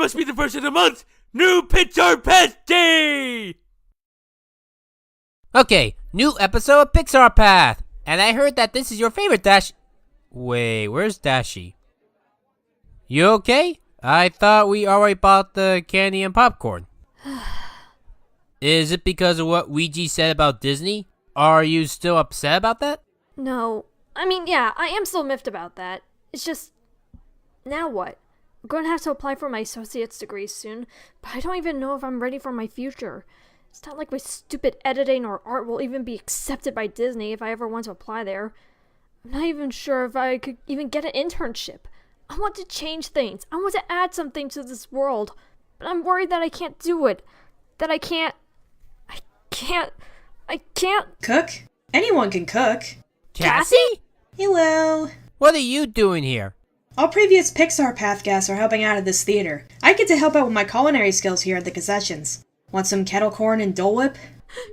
must be the first of the month! New Pixar Path Day! Okay, new episode of Pixar Path! And I heard that this is your favorite, Dash. Wait, where's Dashy? You okay? I thought we already bought the candy and popcorn. Is it because of what Ouija said about Disney? Are you still upset about that? No. I mean, yeah, I am still miffed about that. It's just... now what? I'm going to have to apply for my associate's degree soon, but I don't even know if I'm ready for my future. It's not like my stupid editing or art will even be accepted by Disney if I ever want to apply there. I'm not even sure if I could even get an internship. I want to change things. I want to add something to this world. But I'm worried that I can't do it. That I can't... Cook? Anyone can cook. Cassie? Hello. What are you doing here? All previous Pixar Path guests are helping out at this theater. I get to help out with my culinary skills here at the concessions. Want some kettle corn and Dole Whip?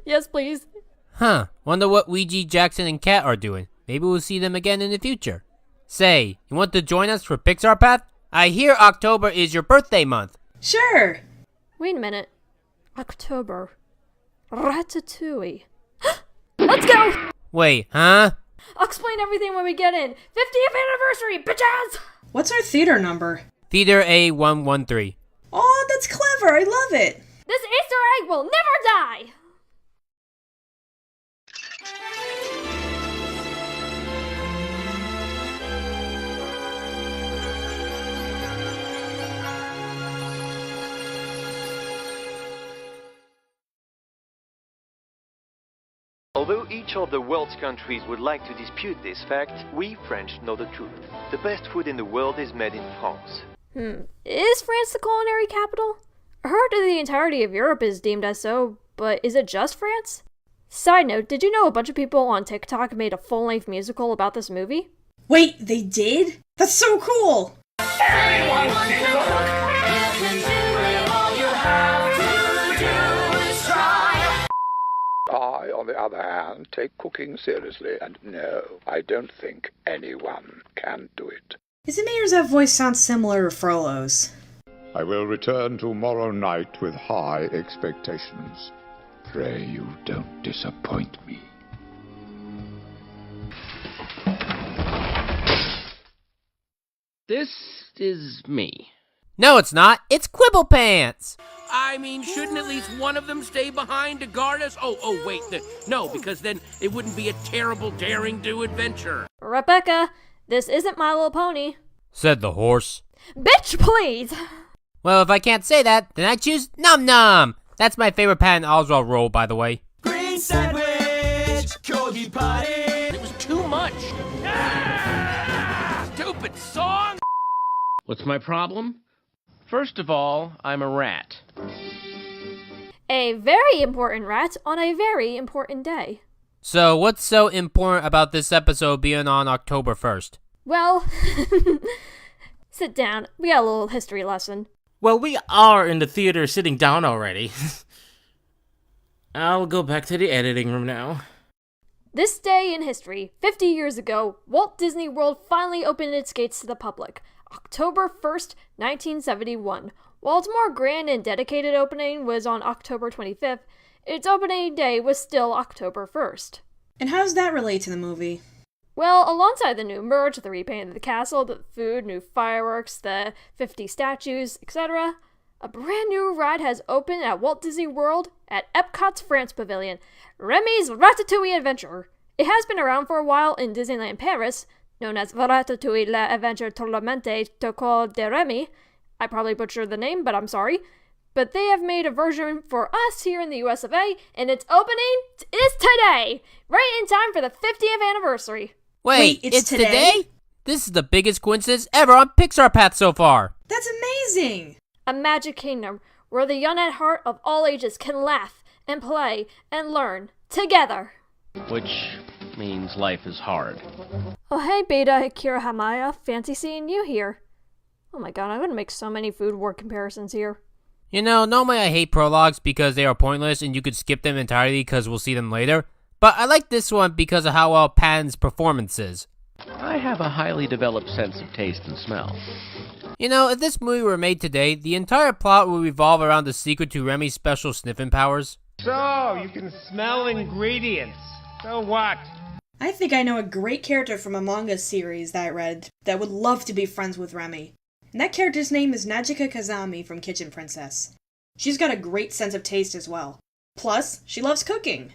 Yes, please. Huh, wonder what Ouija, Jackson, and Kat are doing. Maybe we'll see them again in the future. Say, you want to join us for Pixar Path? I hear October is your birthday month. Sure. Wait a minute. October. Ratatouille. Let's go! Wait, huh? I'll explain everything when we get in. 50th anniversary, bitches! What's our theater number? Theater A113. Oh, that's clever. I love it. This Easter egg will never die! Although each of the world's countries would like to dispute this fact, we French know the truth. The best food in the world is made in France. Is France the culinary capital? I heard that the entirety of Europe is deemed as so, but is it just France? Side note, did you know a bunch of people on TikTok made a full-length musical about this movie? Wait, they did? That's so cool! I, on the other hand, take cooking seriously, and no, I don't think anyone can do it. Isn't Mayor's that voice sound similar to Frollo's? I will return tomorrow night with high expectations. Pray you don't disappoint me. This is me. No, it's not. It's Quibble Pants. I mean, shouldn't at least one of them stay behind to guard us? Oh, wait, no, because then it wouldn't be a terrible daring-do adventure. Rebecca, this isn't My Little Pony. Said the horse. Bitch, please! Well, if I can't say that, then I choose Num Num. That's my favorite Patton Oswalt role, by the way. Green sandwich, corgi potty. It was too much. Stupid song. What's my problem? First of all, I'm a rat. A very important rat on a very important day. So, what's so important about this episode being on October 1st? Well, sit down. We got a little history lesson. Well, we are in the theater sitting down already. I'll go back to the editing room now. This day in history, 50 years ago, Walt Disney World finally opened its gates to the public. October 1st, 1971. While its more grand and dedicated opening was on October 25th, its opening day was still October 1st. And how does that relate to the movie? Well, alongside the new merch, the repaint of the castle, the food, new fireworks, the 50 statues, etc., a brand new ride has opened at Walt Disney World at Epcot's France Pavilion, Remy's Ratatouille Adventure. It has been around for a while in Disneyland Paris, known as Ratatouille l'Aventure Tourmentée Tocco de Remy. I probably butchered the name, but I'm sorry. But they have made a version for us here in the US of A, and its opening is today, right in time for the 50th anniversary. Wait, it's today? This is the biggest coincidence ever on Pixar Path so far. That's amazing! A magic kingdom where the young at heart of all ages can laugh and play and learn together. Which means life is hard. Oh hey Beta Akira Hamaya, fancy seeing you here. Oh my god, I'm gonna make so many food war comparisons here. You know, normally I hate prologues because they are pointless and you could skip them entirely because we'll see them later. But I like this one because of how well Patton's performance is. I have a highly developed sense of taste and smell. You know, if this movie were made today, the entire plot would revolve around the secret to Remy's special sniffing powers. So, you can smell ingredients. So what? I think I know a great character from a manga series that I read that would love to be friends with Remy. And that character's name is Najika Kazami from Kitchen Princess. She's got a great sense of taste as well. Plus, she loves cooking.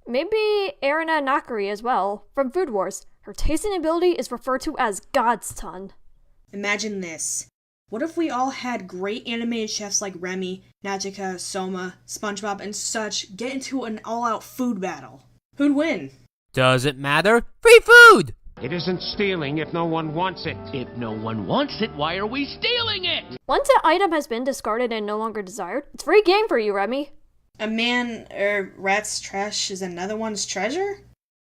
Maybe Erina Nakari as well, from Food Wars. Her tasting ability is referred to as God's Ton. Imagine this. What if we all had great animated chefs like Remy, Najika, Soma, SpongeBob, and such get into an all-out food battle? Who'd win? Doesn't matter. Free food! It isn't stealing if no one wants it. If no one wants it, why are we stealing it? Once an item has been discarded and no longer desired, it's free game for you, Remy. A rat's trash is another one's treasure?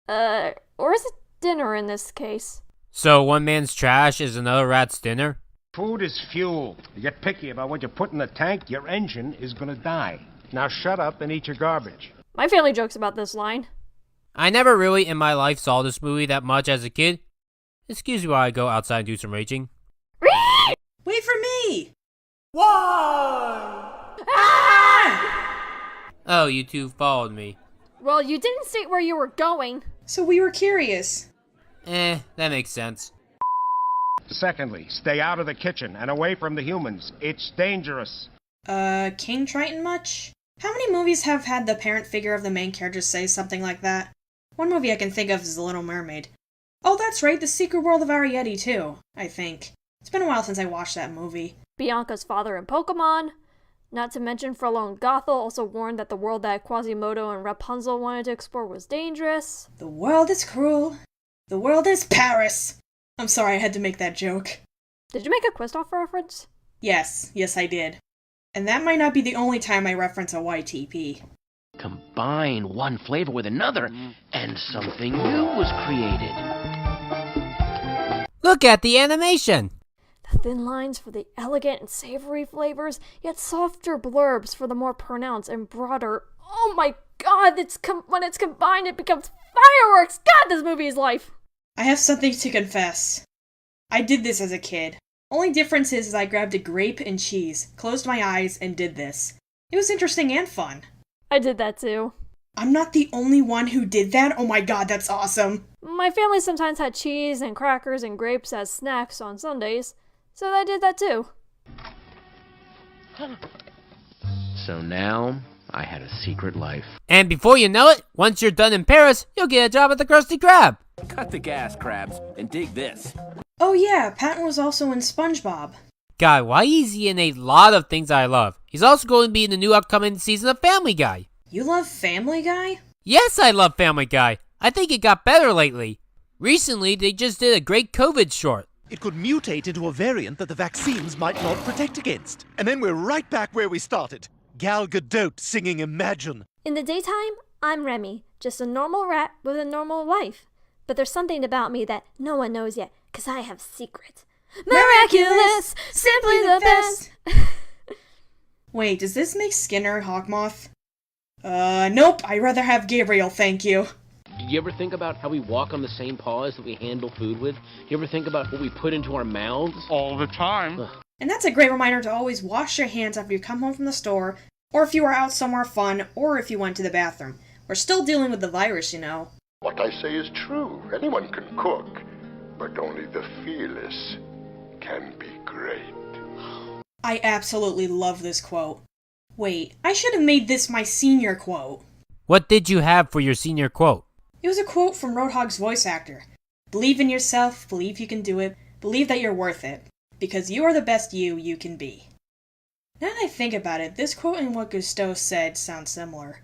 Or is it dinner in this case? So one man's trash is another rat's dinner? Food is fuel. You get picky about what you put in the tank, your engine is gonna die. Now shut up and eat your garbage. My family jokes about this line. I never really in my life saw this movie that much as a kid. Excuse me while I go outside and do some raging. Wait for me! Oh, you two followed me. Well, you didn't state where you were going. So we were curious. That makes sense. Secondly, stay out of the kitchen and away from the humans. It's dangerous. King Triton much? How many movies have had the parent figure of the main character say something like that? One movie I can think of is The Little Mermaid. Oh, that's right, The Secret World of Arrietty too, I think. It's been a while since I watched that movie. Bianca's father in Pokemon. Not to mention Frolong Gothel also warned that the world that Quasimodo and Rapunzel wanted to explore was dangerous. The world is cruel. The world is Paris. I'm sorry, I had to make that joke. Did you make a Quistoff reference? Yes, I did. And that might not be the only time I reference a YTP. Combine one flavor with another, and something new was created. Look at the animation! The thin lines for the elegant and savory flavors, yet softer blurbs for the more pronounced and broader. Oh my god, when it's combined it becomes fireworks! God, this movie is life! I have something to confess. I did this as a kid. Only difference is I grabbed a grape and cheese, closed my eyes, and did this. It was interesting and fun. I did that too. I'm not the only one who did that? Oh my god, that's awesome! My family sometimes had cheese and crackers and grapes as snacks on Sundays, so I did that too. So now, I had a secret life. And before you know it, once you're done in Paris, you'll get a job at the Krusty Krab. Cut the gas, Krabs, and dig this. Oh yeah, Patton was also in SpongeBob. God, why is he in a lot of things I love? He's also going to be in the new upcoming season of Family Guy. You love Family Guy? Yes, I love Family Guy. I think it got better lately. Recently, they just did a great COVID short. It could mutate into a variant that the vaccines might not protect against. And then we're right back where we started. Gal Gadot singing Imagine. In the daytime, I'm Remy, just a normal rat with a normal life. But there's something about me that no one knows yet, 'cause I have a secret. Miraculous! Simply the best! Wait, does this make Skinner Hawkmoth? Nope, I'd rather have Gabriel, thank you. Do you ever think about how we walk on the same paws that we handle food with? Do you ever think about what we put into our mouths? All the time. Ugh. And that's a great reminder to always wash your hands after you come home from the store, or if you are out somewhere fun, or if you went to the bathroom. We're still dealing with the virus, you know. What I say is true. Anyone can cook, but only the fearless can be great. I absolutely love this quote. Wait, I should have made this my senior quote. What did you have for your senior quote? It was a quote from Roadhog's voice actor. Believe in yourself, believe you can do it, believe that you're worth it, because you are the best you can be. Now that I think about it, this quote and what Gusteau said sound similar.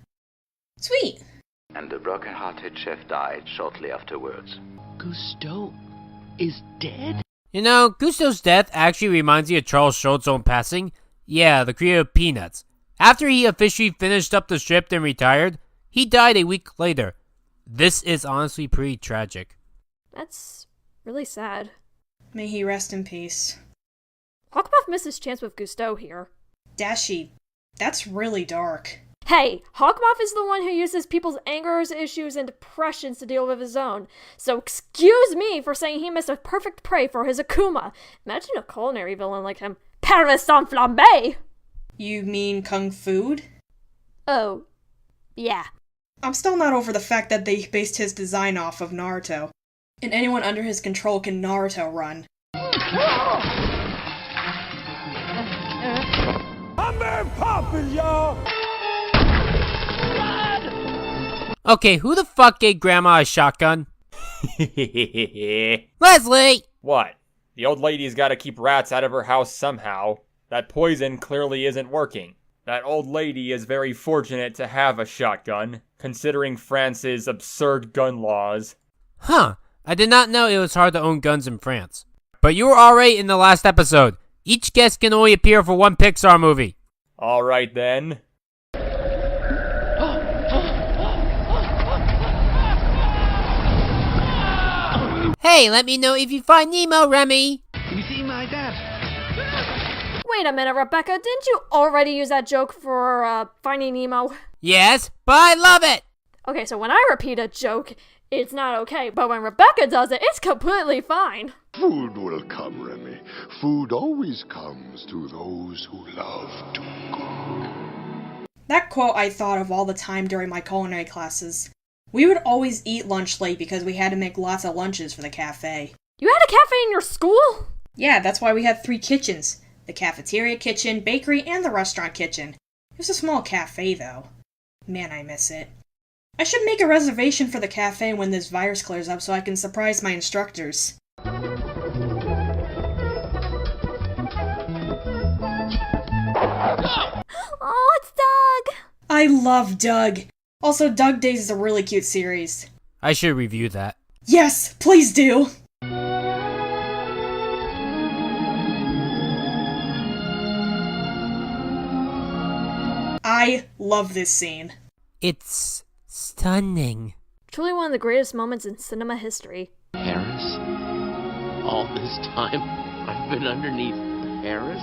Sweet! And the broken-hearted chef died shortly afterwards. Gusteau is dead? You know, Gusteau's death actually reminds me of Charles Schultz's own passing. Yeah, the creator of Peanuts. After he officially finished up the script and retired, he died a week later. This is honestly pretty tragic. That's really sad. May he rest in peace. Hawkmoth missed his chance with Gusteau here. Dashi, that's really dark. Hey, Hawkmoth is the one who uses people's angers, issues, and depressions to deal with his own. So excuse me for saying he missed a perfect prey for his Akuma. Imagine a culinary villain like him. Parmesan flambe! You mean Kung Food? Oh, yeah. I'm still not over the fact that they based his design off of Naruto. And anyone under his control can Naruto run. I'm very popular, y'all! Okay, who the fuck gave Grandma a shotgun? Leslie! What? The old lady's gotta keep rats out of her house somehow. That poison clearly isn't working. That old lady is very fortunate to have a shotgun, considering France's absurd gun laws. Huh, I did not know it was hard to own guns in France. But you were alright in the last episode. Each guest can only appear for one Pixar movie. Alright then. Hey, let me know if you find Nemo, Remy! You see my dad? Wait a minute, Rebecca, didn't you already use that joke for, Finding Nemo? Yes, but I love it! Okay, so when I repeat a joke, it's not okay, but when Rebecca does it, it's completely fine. Food will come, Remy. Food always comes to those who love to cook. That quote I thought of all the time during my culinary classes. We would always eat lunch late because we had to make lots of lunches for the cafe. You had a cafe in your school? Yeah, that's why we had 3 kitchens. The cafeteria kitchen, bakery, and the restaurant kitchen. It was a small cafe, though. Man, I miss it. I should make a reservation for the cafe when this virus clears up so I can surprise my instructors. Oh, it's Doug! I love Doug. Also, Doug Days is a really cute series. I should review that. Yes, please do! I love this scene. It's stunning. Truly one of the greatest moments in cinema history. Paris? All this time, I've been underneath Paris?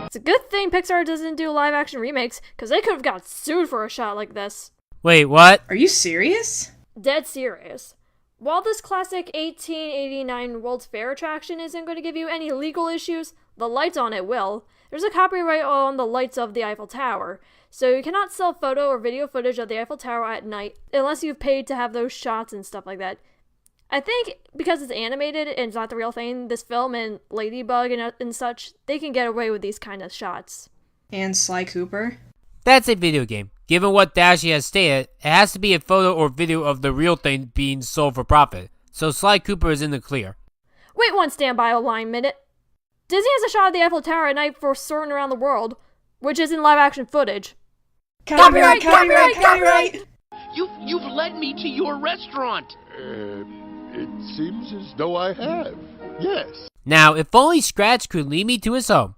It's a good thing Pixar doesn't do live-action remakes, because they could have got sued for a shot like this. Wait, what? Are you serious? Dead serious. While this classic 1889 World's Fair attraction isn't going to give you any legal issues, the lights on it will. There's a copyright on the lights of the Eiffel Tower, so you cannot sell photo or video footage of the Eiffel Tower at night unless you've paid to have those shots and stuff like that. I think because it's animated and it's not the real thing, this film and Ladybug and such, they can get away with these kind of shots. And Sly Cooper? That's a video game. Given what Dashi has stated, it has to be a photo or video of the real thing being sold for profit. So Sly Cooper is in the clear. Wait one standby line minute. Disney has a shot of the Eiffel Tower at night for soaring around the world, which is in live action footage. Copyright! Copyright! Copyright! You've led me to your restaurant! It seems as though I have. Yes. Now, if only Scratch could lead me to his home.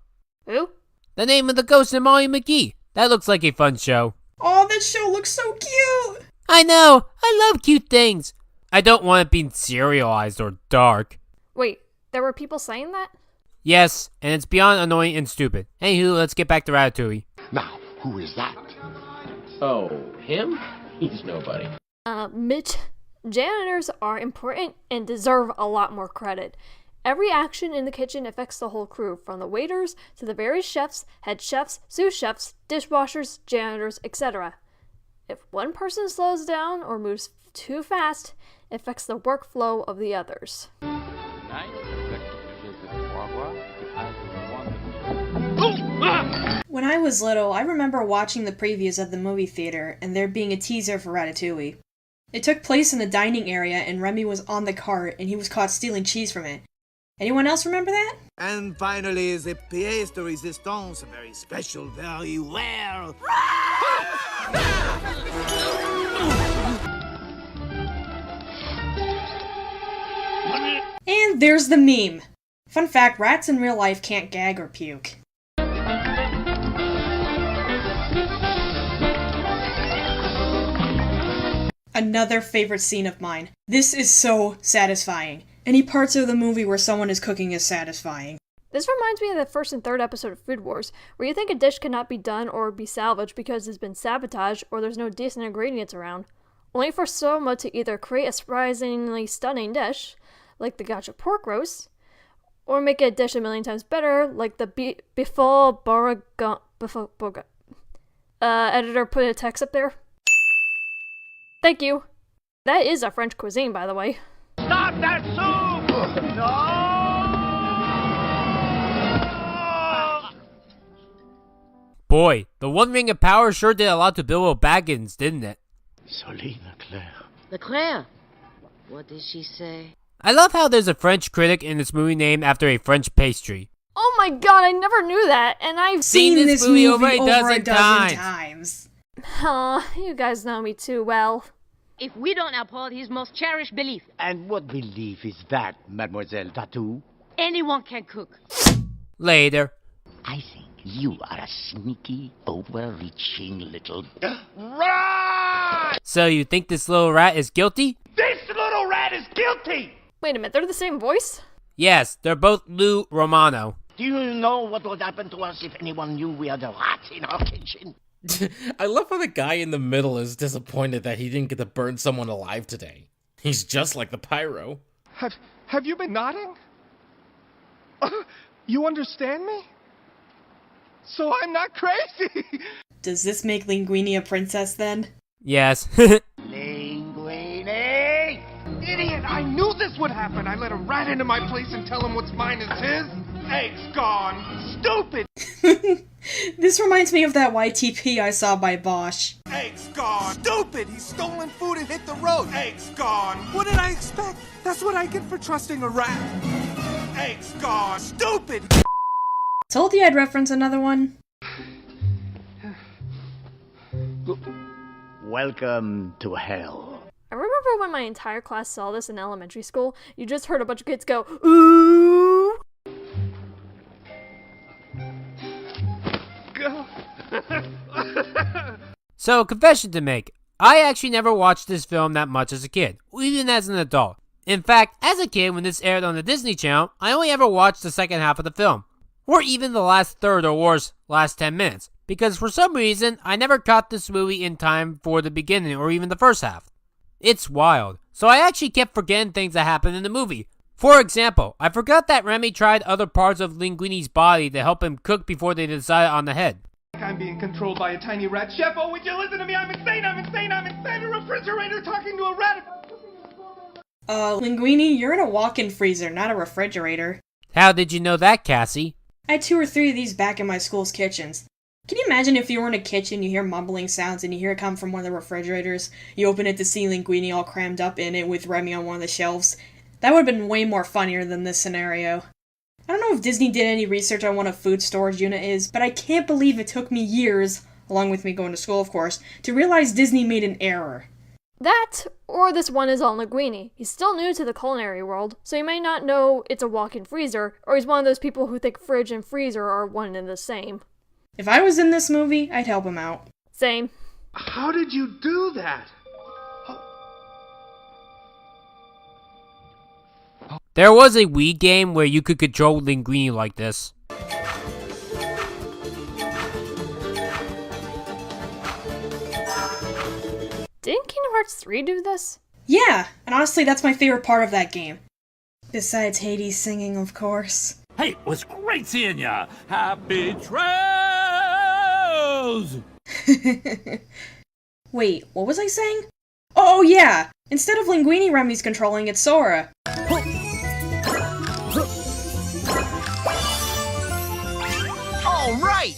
Who? The name of the ghost of Molly McGee. That looks like a fun show. Oh, that show looks so cute! I know! I love cute things! I don't want it being serialized or dark. Wait, there were people saying that? Yes, and it's beyond annoying and stupid. Anywho, let's get back to Ratatouille. Now, who is that? Oh, him? He's nobody. Mitch, janitors are important and deserve a lot more credit. Every action in the kitchen affects the whole crew, from the waiters to the various chefs, head chefs, sous chefs, dishwashers, janitors, etc. If one person slows down or moves too fast, it affects the workflow of the others. When I was little, I remember watching the previews at the movie theater and there being a teaser for Ratatouille. It took place in the dining area and Remy was on the cart and he was caught stealing cheese from it. Anyone else remember that? And finally, the pièce de résistance, very special, very rare. And there's the meme. Fun fact, rats in real life can't gag or puke. Another favorite scene of mine. This is so satisfying. Any parts of the movie where someone is cooking is satisfying. This reminds me of the first and third episode of Food Wars, where you think a dish cannot be done or be salvaged because it's been sabotaged or there's no decent ingredients around, only for Soma to either create a surprisingly stunning dish, like the gotcha pork roast, or make a dish a million times better, like the before Beauregard. Editor, put a text up there. Thank you. That is a French cuisine, by the way. Stop that soup! No! Boy, the One Ring of Power sure did a lot to Bilbo Baggins, didn't it? Soline Leclerc. Leclerc? What did she say? I love how there's a French critic in this movie named after a French pastry. Oh my god, I never knew that, and I've seen this movie over a dozen times. Huh, you guys know me too well. If we don't uphold his most cherished belief. And what belief is that, Mademoiselle Tattoo? Anyone can cook. Later. I think you are a sneaky, overreaching little... Rat! So you think this little rat is guilty? This little rat is guilty! Wait a minute, they're the same voice? Yes, they're both Lou Romano. Do you know what would happen to us if anyone knew we had a rat in our kitchen? I love how the guy in the middle is disappointed that he didn't get to burn someone alive today. He's just like the pyro. Have you been nodding? You understand me? So I'm not crazy! Does this make Linguini a princess then? Yes. Linguini! Idiot! I knew this would happen! I let a rat into my place and tell him what's mine is his! Eggs gone! Stupid! This reminds me of that YTP I saw by Bosch. Eggs gone! Stupid! He's stolen food and hit the road! Eggs gone! What did I expect? That's what I get for trusting a rat! Eggs gone! Stupid! Told you I'd reference another one. Welcome to hell. I remember when my entire class saw this in elementary school, you just heard a bunch of kids go, ooh! So, confession to make. I actually never watched this film that much as a kid, even as an adult. In fact, as a kid when this aired on the Disney Channel, I only ever watched the second half of the film. Or even the last third, or worse, last 10 minutes. Because for some reason, I never caught this movie in time for the beginning or even the first half. It's wild. So I actually kept forgetting things that happened in the movie. For example, I forgot that Remy tried other parts of Linguini's body to help him cook before they decided on the head. I'm being controlled by a tiny rat. Chef, oh, would you listen to me? I'm insane, I'm insane, I'm insane! A refrigerator talking to a rat! Linguini, you're in a walk-in freezer, not a refrigerator. How did you know that, Cassie? I had 2 or 3 of these back in my school's kitchens. Can you imagine if you were in a kitchen, you hear mumbling sounds, and you hear it come from one of the refrigerators, you open it to see Linguini all crammed up in it with Remy on one of the shelves? That would have been way more funnier than this scenario. I don't know if Disney did any research on what a food storage unit is, but I can't believe it took me years, along with me going to school of course, to realize Disney made an error. That, or this one is on Linguini. He's still new to the culinary world, so he may not know it's a walk-in freezer, or he's one of those people who think fridge and freezer are one and the same. If I was in this movie, I'd help him out. Same. How did you do that? There was a Wii game where you could control Linguini like this. Didn't Kingdom Hearts 3 do this? Yeah, and honestly that's my favorite part of that game. Besides Hades singing, of course. Hey, it was great seeing ya! Happy trails! Wait, what was I saying? Oh yeah! Instead of Linguini, Remy's controlling, it's Sora. All right!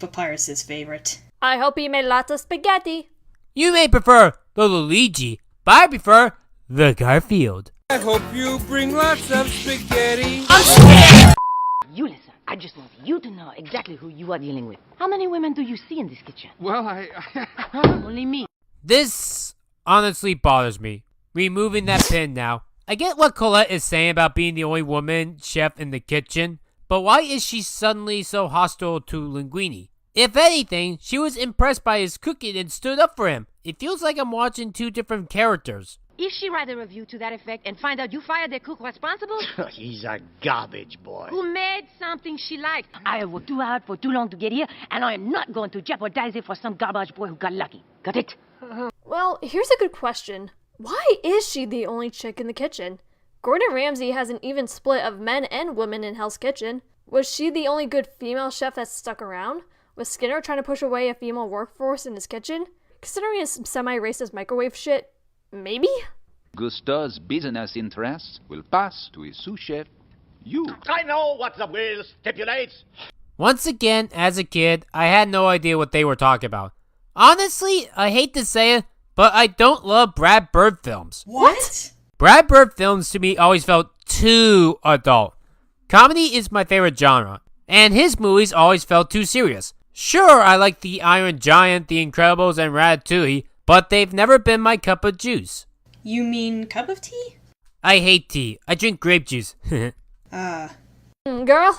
Papyrus's favorite. I hope he made lots of spaghetti. You may prefer the Luigi, but I prefer the Garfield. I hope you bring lots of spaghetti. I'm scared! You listen, I just want you to know exactly who you are dealing with. How many women do you see in this kitchen? Well, Only me. This honestly bothers me. Removing that pin now. I get what Colette is saying about being the only woman chef in the kitchen, but why is she suddenly so hostile to Linguini? If anything, she was impressed by his cooking and stood up for him. It feels like I'm watching two different characters. If she write a review to that effect and find out you fired the cook responsible, He's a garbage boy. who made something she liked. I have worked too hard for too long to get here, and I am not going to jeopardize it for some garbage boy who got lucky. Got it? Well, here's a good question. Why is she the only chick in the kitchen? Gordon Ramsay has an even split of men and women in Hell's Kitchen. Was she the only good female chef that stuck around? Was Skinner trying to push away a female workforce in his kitchen? Considering his semi-racist microwave shit, maybe? Gusteau's business interests will pass to his sous chef, you. I know what the will stipulates. Once again, as a kid, I had no idea what they were talking about. Honestly, I hate to say it, but I don't love Brad Bird films. What? Brad Bird films to me always felt too adult. Comedy is my favorite genre, and his movies always felt too serious. Sure, I like The Iron Giant, The Incredibles, and Ratatouille, but they've never been my cup of juice. You mean cup of tea? I hate tea. I drink grape juice. Girl,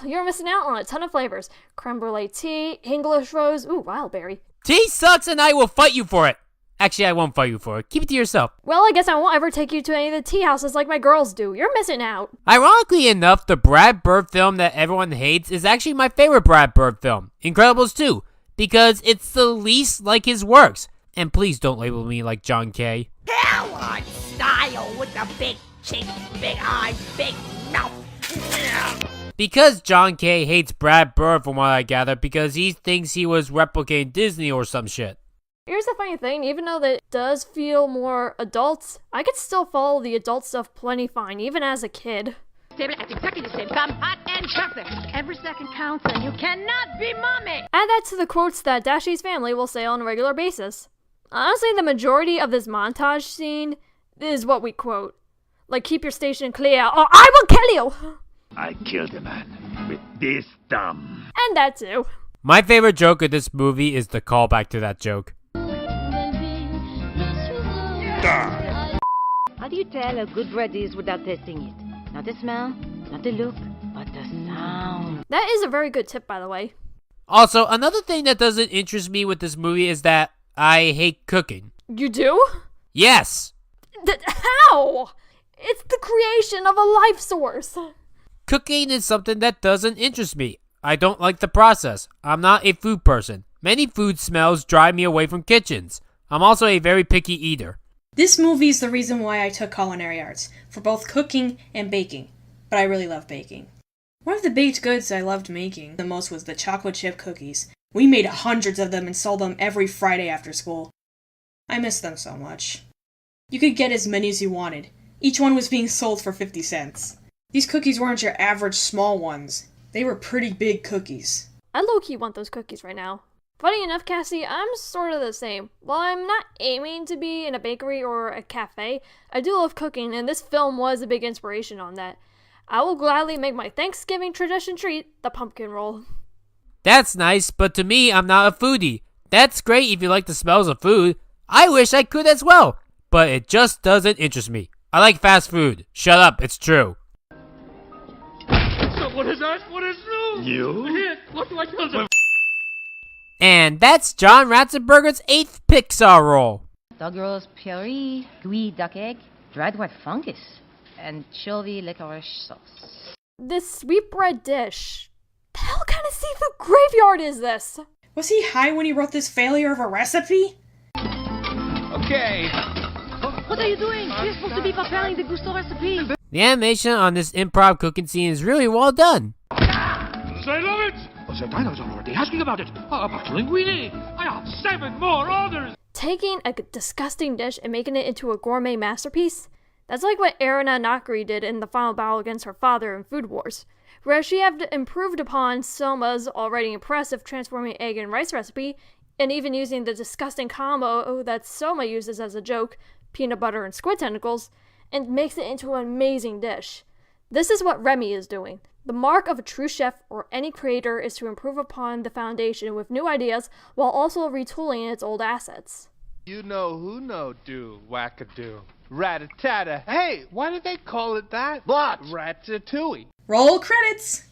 you're missing out on a ton of flavors. Creme brulee tea, English rose, ooh, wild berry. Tea sucks and I will fight you for it. Actually, I won't fight you for it. Keep it to yourself. Well, I guess I won't ever take you to any of the tea houses like my girls do. You're missing out. Ironically enough, the Brad Bird film that everyone hates is actually my favorite Brad Bird film, Incredibles 2, because it's the least like his works. And please don't label me like John Kay. Hell on style with the big cheeks, big eyes, big mouth. Because John Kay hates Brad Bird from what I gather because he thinks he was replicating Disney or some shit. Here's the funny thing, even though that does feel more adult, I could still follow the adult stuff plenty fine, even as a kid. Table at exactly the same time, hot and chocolate. Every second counts and you cannot be mommy. Add that to the quotes that Dashi's family will say on a regular basis. Honestly, the majority of this montage scene is what we quote. Like, keep your station clear or I will kill you! I killed a man with this thumb. And that too. My favorite joke of this movie is the callback to that joke. How do you tell a good bread is without tasting it? Not the smell, not the look, but the sound. That is a very good tip, by the way. Also, another thing that doesn't interest me with this movie is that I hate cooking. You do? Yes! How? It's the creation of a life source. Cooking is something that doesn't interest me. I don't like the process. I'm not a food person. Many food smells drive me away from kitchens. I'm also a very picky eater. This movie is the reason why I took culinary arts, for both cooking and baking. But I really love baking. One of the baked goods I loved making the most was the chocolate chip cookies. We made hundreds of them and sold them every Friday after school. I miss them so much. You could get as many as you wanted. Each one was being sold for 50 cents. These cookies weren't your average small ones. They were pretty big cookies. I low-key want those cookies right now. Funny enough, Cassie, I'm sort of the same. While I'm not aiming to be in a bakery or a cafe, I do love cooking, and this film was a big inspiration on that. I will gladly make my Thanksgiving tradition treat, the pumpkin roll. That's nice, but to me, I'm not a foodie. That's great if you like the smells of food. I wish I could as well, but it just doesn't interest me. I like fast food. Shut up, it's true. What is that? What is true? You? What do I tell them? And that's John Ratzenberger's 8th Pixar role. Dog rose puree, gooey duck egg, dried white fungus, and chili licorice sauce. This sweetbread dish. The hell kind of seafood graveyard is this? Was he high when he wrote this failure of a recipe? Okay. What are you doing? You're supposed to be preparing the gusto recipe. The animation on this improv cooking scene is really well done. I love it! The dinos are already asking about it. About linguine. I have 7 more orders. Taking a disgusting dish and making it into a gourmet masterpiece? That's like what Erina Nakri did in the final battle against her father in Food Wars, where she had improved upon Soma's already impressive transforming egg and rice recipe, and even using the disgusting combo that Soma uses as a joke, peanut butter and squid tentacles, and makes it into an amazing dish. This is what Remy is doing. The mark of a true chef or any creator is to improve upon the foundation with new ideas while also retooling its old assets. You know who no do, wackadoo. Rat-a-tat-a. Hey, why did they call it that? What? Ratatouille. Roll credits!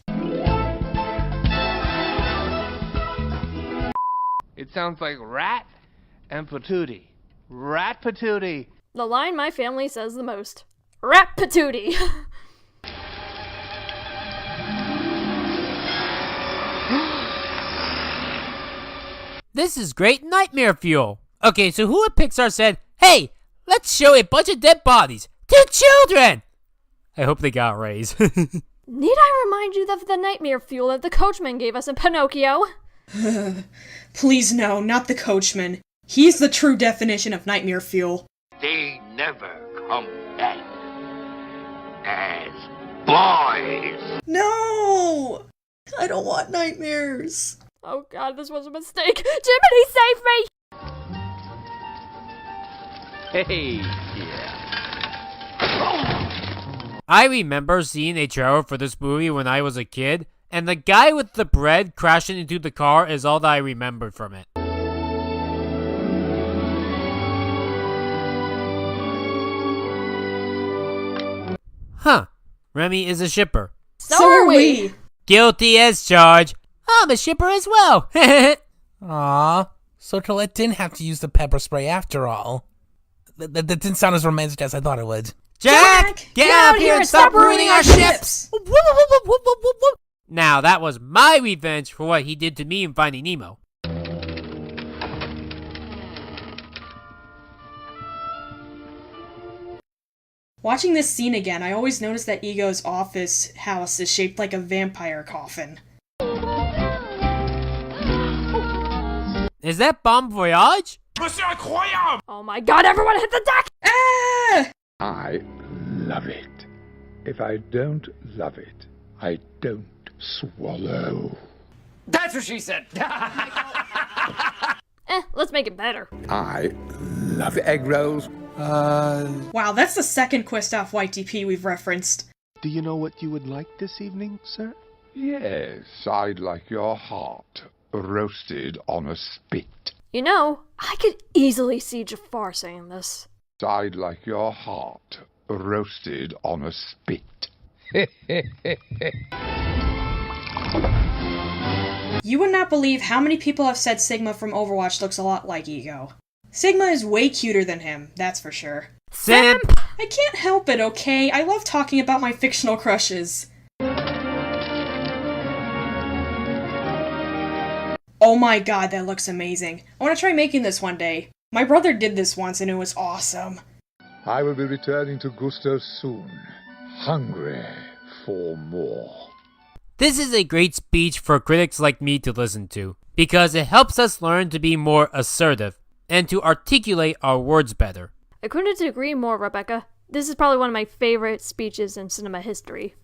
It sounds like rat and patootie. Rat patootie. The line my family says the most. Rat patootie. This is great nightmare fuel. Okay, so who at Pixar said, hey, let's show a bunch of dead bodies to children? I hope they got a raise. Need I remind you of the nightmare fuel that the coachman gave us in Pinocchio? Please no, not the coachman. He's the true definition of nightmare fuel. They never come back as boys. No! I don't want nightmares. Oh god, this was a mistake. Jiminy, save me! Hey, yeah. I remember seeing a trailer for this movie when I was a kid, and the guy with the bread crashing into the car is all that I remembered from it. Huh. Remy is a shipper. So are we! Guilty as charged. I'm a shipper as well. Aww. So Colette didn't have to use the pepper spray after all. That didn't sound as romantic as I thought it would. Jack, get out here and stop ruining our ships! Now that was my revenge for what he did to me in Finding Nemo. Watching this scene again, I always notice that Ego's office house is shaped like a vampire coffin. Is that Bon Voyage? Oh my god, everyone hit the deck! Ah! I love it. If I don't love it, I don't swallow. That's what she said. Let's make it better. I love egg rolls. Wow, that's the second Questoff YTP we've referenced. Do you know what you would like this evening, sir? Yes, I'd like your heart roasted on a spit. You know, I could easily see Jafar saying this. I'd like your heart roasted on a spit. You would not believe how many people have said Sigma from Overwatch looks a lot like Ego. Sigma is way cuter than him, that's for sure. Simp! I can't help it, okay? I love talking about my fictional crushes. Oh my god, that looks amazing. I want to try making this one day. My brother did this once and it was awesome. I will be returning to Gusto soon, hungry for more. This is a great speech for critics like me to listen to, because it helps us learn to be more assertive and to articulate our words better. I couldn't agree more, Rebecca. This is probably one of my favorite speeches in cinema history.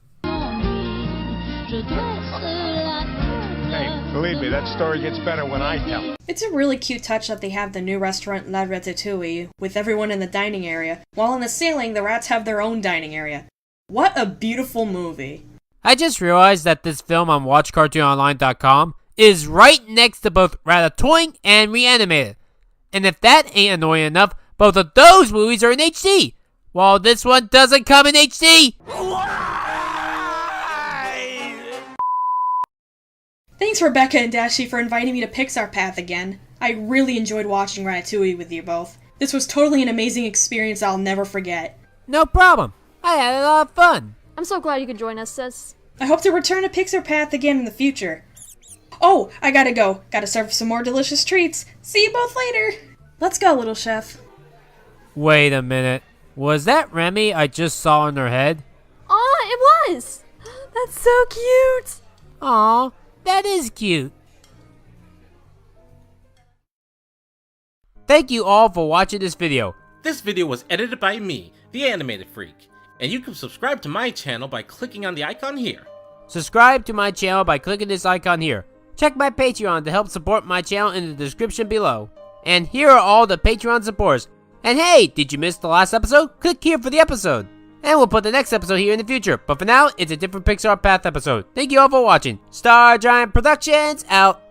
Hey, believe me, that story gets better when I tell it. It's a really cute touch that they have the new restaurant La Ratatouille, with everyone in the dining area, while in the ceiling the rats have their own dining area. What a beautiful movie. I just realized that this film on WatchCartoonOnline.com is right next to both Ratatouille and Reanimated. And if that ain't annoying enough, both of those movies are in HD, while this one doesn't come in HD. Thanks Rebecca and Dashi for inviting me to Pixar Path again. I really enjoyed watching Ratatouille with you both. This was totally an amazing experience I'll never forget. No problem. I had a lot of fun. I'm so glad you could join us, sis. I hope to return to Pixar Path again in the future. Oh, I gotta go. Gotta serve some more delicious treats. See you both later. Let's go, little chef. Wait a minute. Was that Remy I just saw in her head? Aw, it was! That's so cute! Aw, that is cute. Thank you all for watching this video. This video was edited by me, the Animated Freak, and you can subscribe to my channel by clicking on the icon here. Subscribe to my channel by clicking this icon here. Check my Patreon to help support my channel in the description below. And here are all the Patreon supporters. And hey, did you miss the last episode? Click here for the episode. And we'll put the next episode here in the future. But for now, it's a different Pixar Path episode. Thank you all for watching. StarGiantProductions out.